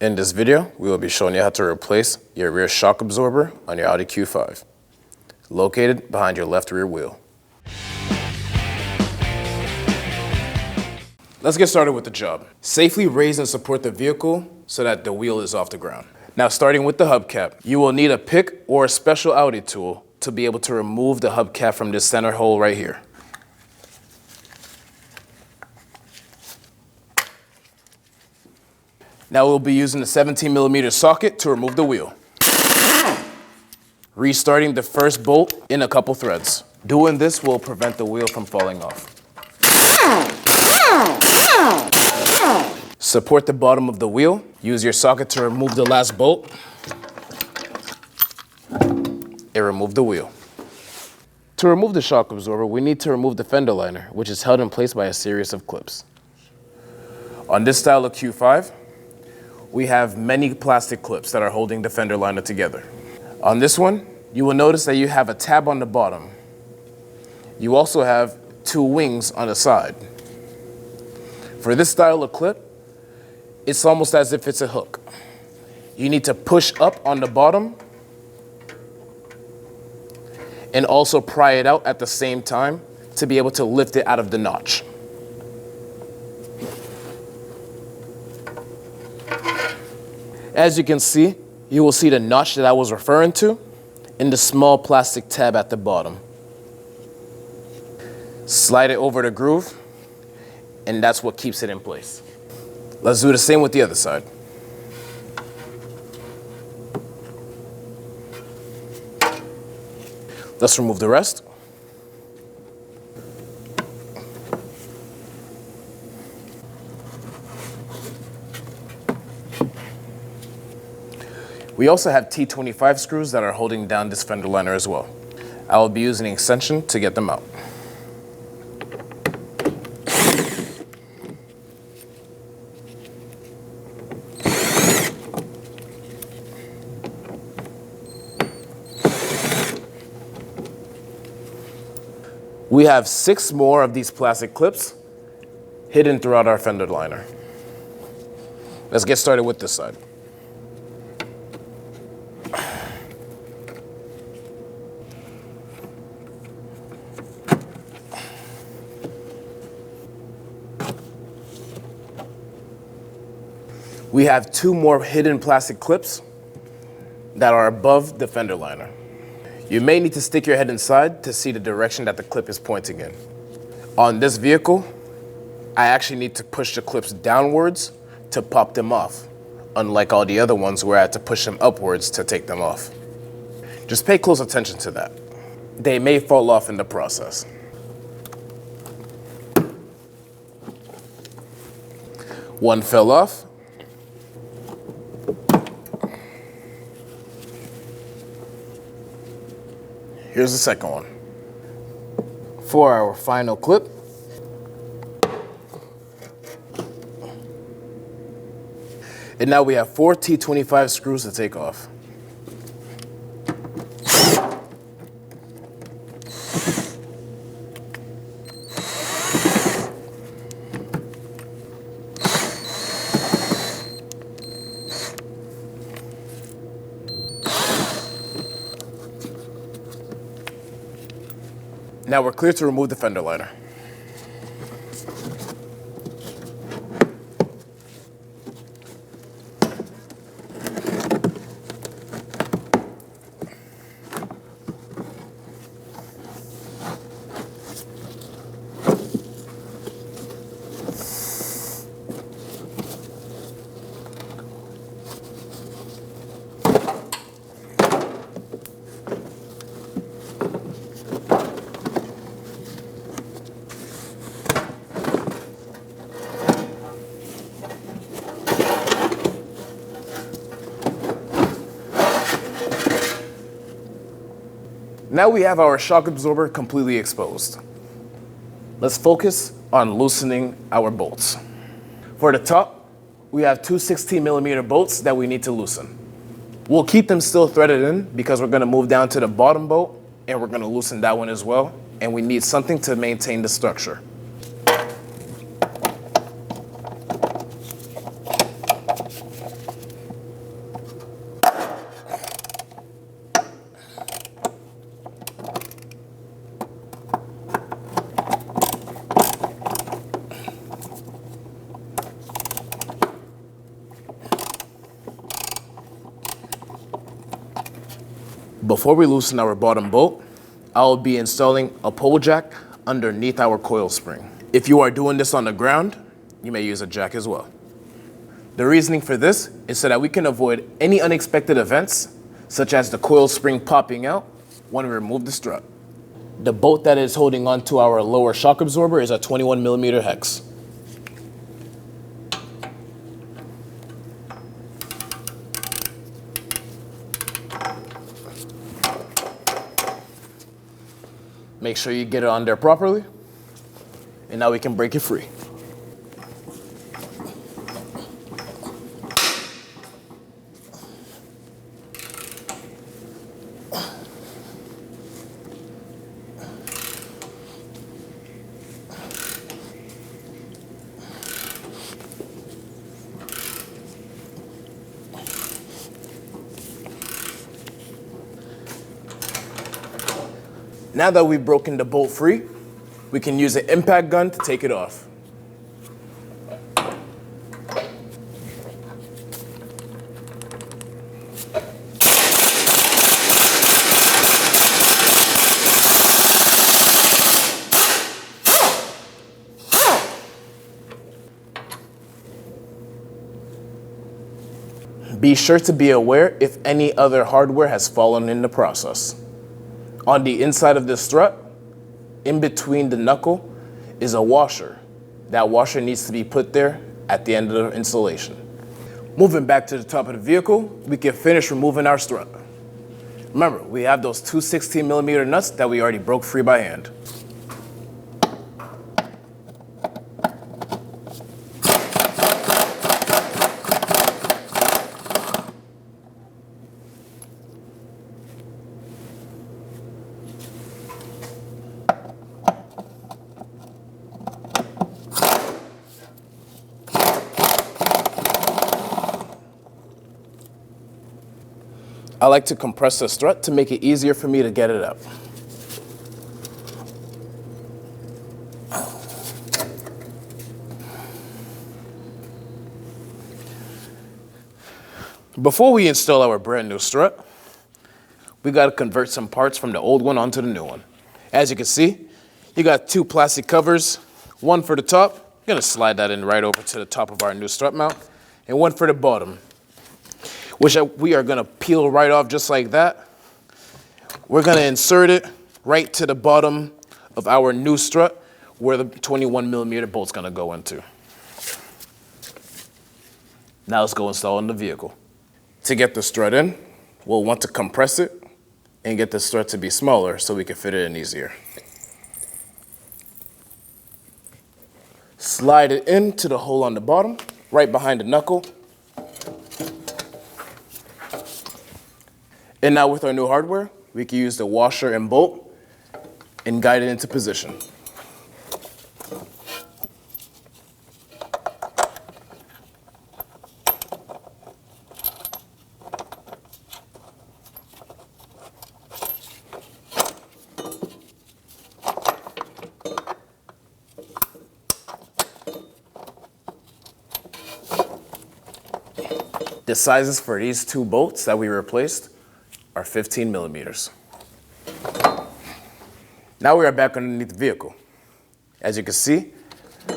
In this video, we will be showing you how to replace your rear shock absorber on your Audi Q5, located behind your left rear wheel. Let's get started with the job. Safely raise and support the vehicle so that the wheel is off the ground. Now, starting with the hubcap, you will need a pick or a special Audi tool to be able to remove the hubcap from this center hole right here. Now we'll be using the 17mm socket to remove the wheel. Restarting the first bolt in a couple threads. Doing this will prevent the wheel from falling off. Support the bottom of the wheel. Use your socket to remove the last bolt. And remove the wheel. To remove the shock absorber, we need to remove the fender liner, which is held in place by a series of clips. On this style of Q5, we have many plastic clips that are holding the fender liner together. On this one, you will notice that you have a tab on the bottom. You also have two wings on the side. For this style of clip, it's almost as if it's a hook. You need to push up on the bottom and also pry it out at the same time to be able to lift it out of the notch. As you can see, you will see the notch that I was referring to in the small plastic tab at the bottom. Slide it over the groove, and that's what keeps it in place. Let's do the same with the other side. Let's remove the rest. We also have T25 screws that are holding down this fender liner as well. I will be using an extension to get them out. We have 6 more of these plastic clips hidden throughout our fender liner. Let's get started with this side. We have 2 more hidden plastic clips that are above the fender liner. You may need to stick your head inside to see the direction that the clip is pointing in. On this vehicle, I actually need to push the clips downwards to pop them off, unlike all the other ones where I had to push them upwards to take them off. Just pay close attention to that. They may fall off in the process. One fell off. Here's the second one. For our final clip, and now we have 4 T25 screws to take off. Now we're clear to remove the fender liner. Now we have our shock absorber completely exposed. Let's focus on loosening our bolts. For the top, we have 2 16mm bolts that we need to loosen. We'll keep them still threaded in because we're gonna move down to the bottom bolt and we're gonna loosen that one as well. And we need something to maintain the structure. Before we loosen our bottom bolt, I will be installing a pole jack underneath our coil spring. If you are doing this on the ground, you may use a jack as well. The reasoning for this is so that we can avoid any unexpected events, such as the coil spring popping out when we remove the strut. The bolt that is holding on to our lower shock absorber is a 21mm hex. Make sure you get it on there properly, and now we can break it free. Now that we've broken the bolt free, we can use an impact gun to take it off. Be sure to be aware if any other hardware has fallen in the process. On the inside of this strut, in between the knuckle, is a washer. That washer needs to be put there at the end of the installation. Moving back to the top of the vehicle, we can finish removing our strut. Remember, we have those two 16mm nuts that we already broke free by hand. I like to compress the strut to make it easier for me to get it up. Before we install our brand new strut, we got to convert some parts from the old one onto the new one. As you can see, you got two plastic covers, one for the top, you're going to slide that in right over to the top of our new strut mount, and one for the bottom, which we are going to peel right off just like that. We're going to insert it right to the bottom of our new strut where the 21mm bolt's going to go into. Now let's go install in the vehicle. To get the strut in, we'll want to compress it and get the strut to be smaller so we can fit it in easier. Slide it into the hole on the bottom, right behind the knuckle. And now with our new hardware, we can use the washer and bolt and guide it into position. The sizes for these two bolts that we replaced are 15mm. Now we are back underneath the vehicle. As you can see,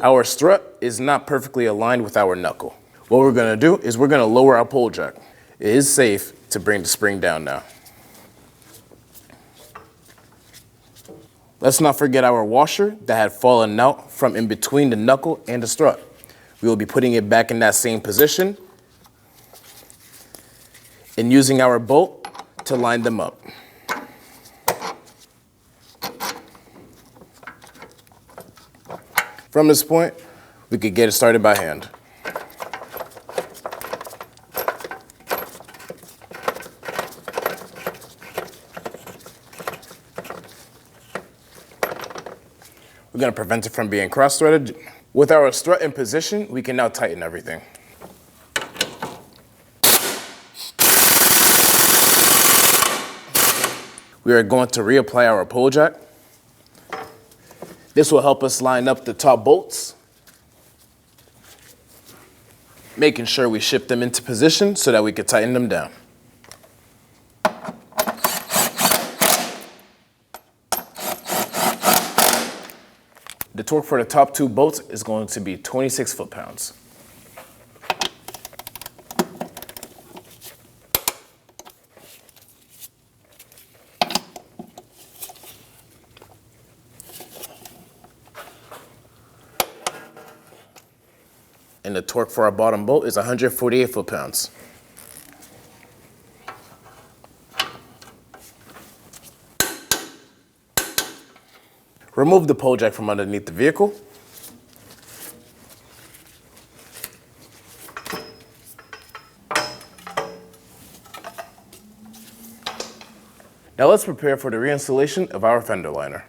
our strut is not perfectly aligned with our knuckle. What we're gonna do is we're gonna lower our pole jack. It is safe to bring the spring down now. Let's not forget our washer that had fallen out from in between the knuckle and the strut. We will be putting it back in that same position and using our bolt to line them up. From this point, we could get it started by hand. We're going to prevent it from being cross-threaded. With our strut in position, we can now tighten everything. We are going to reapply our pole jack. This will help us line up the top bolts, making sure we ship them into position so that we can tighten them down. torque for the top two bolts is going to be 26 foot-pounds. And the torque for our bottom bolt is 148 foot-pounds. Remove the pole jack from underneath the vehicle. Now let's prepare for the reinstallation of our fender liner.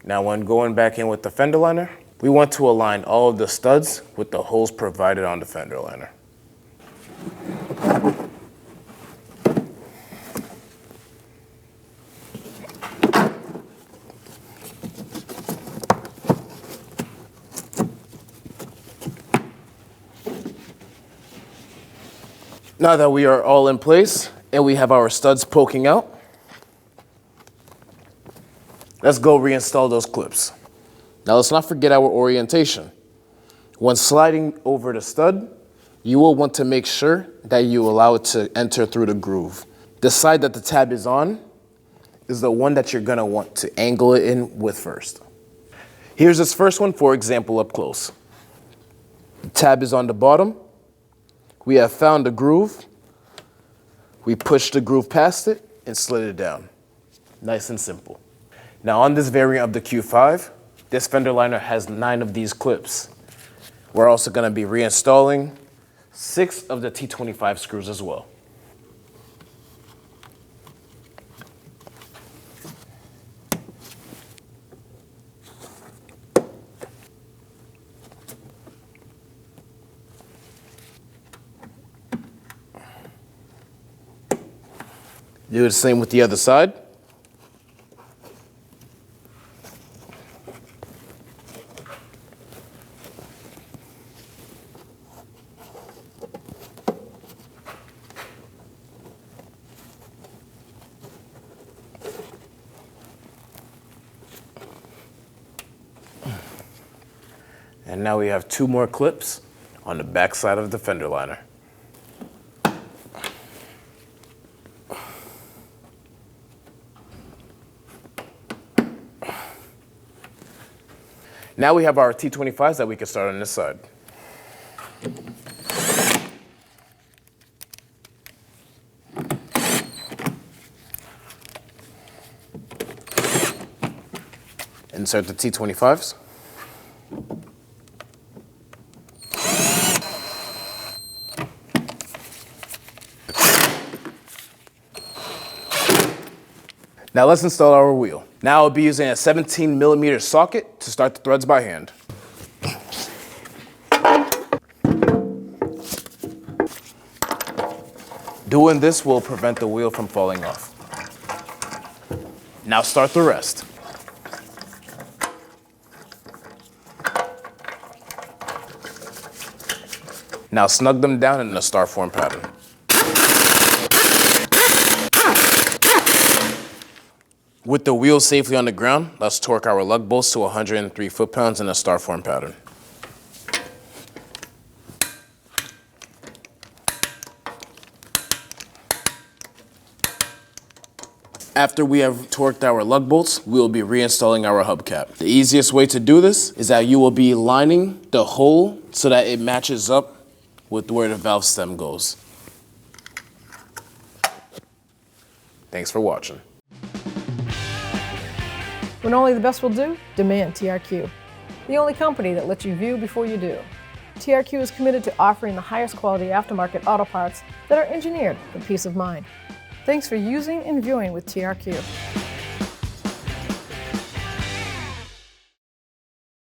Now when going back in with the fender liner, we want to align all of the studs with the holes provided on the fender liner. Now that we are all in place and we have our studs poking out, let's go reinstall those clips. Now let's not forget our orientation. When sliding over the stud, you will want to make sure that you allow it to enter through the groove. The side that the tab is on is the one that you're gonna want to angle it in with first. Here's this first one, for example, up close. The tab is on the bottom. We have found the groove. We pushed the groove past it and slid it down. Nice and simple. Now on this variant of the Q5, this fender liner has 9 of these clips. We're also gonna be reinstalling 6 of the T25 screws as well. Do the same with the other side. And now we have 2 more clips on the back side of the fender liner. Now we have our T25s that we can start on this side. Insert the T25s. Now let's install our wheel. Now I'll be using a 17mm socket to start the threads by hand. Doing this will prevent the wheel from falling off. Now start the rest. Now snug them down in a star form pattern. With the wheel safely on the ground, let's torque our lug bolts to 103 foot-pounds in a star form pattern. After we have torqued our lug bolts, we will be reinstalling our hubcap. The easiest way to do this is that you will be lining the hole so that it matches up with where the valve stem goes. Thanks for watching. When only the best will do, demand TRQ. The only company that lets you view before you do. TRQ is committed to offering the highest quality aftermarket auto parts that are engineered for peace of mind. Thanks for using and viewing with TRQ.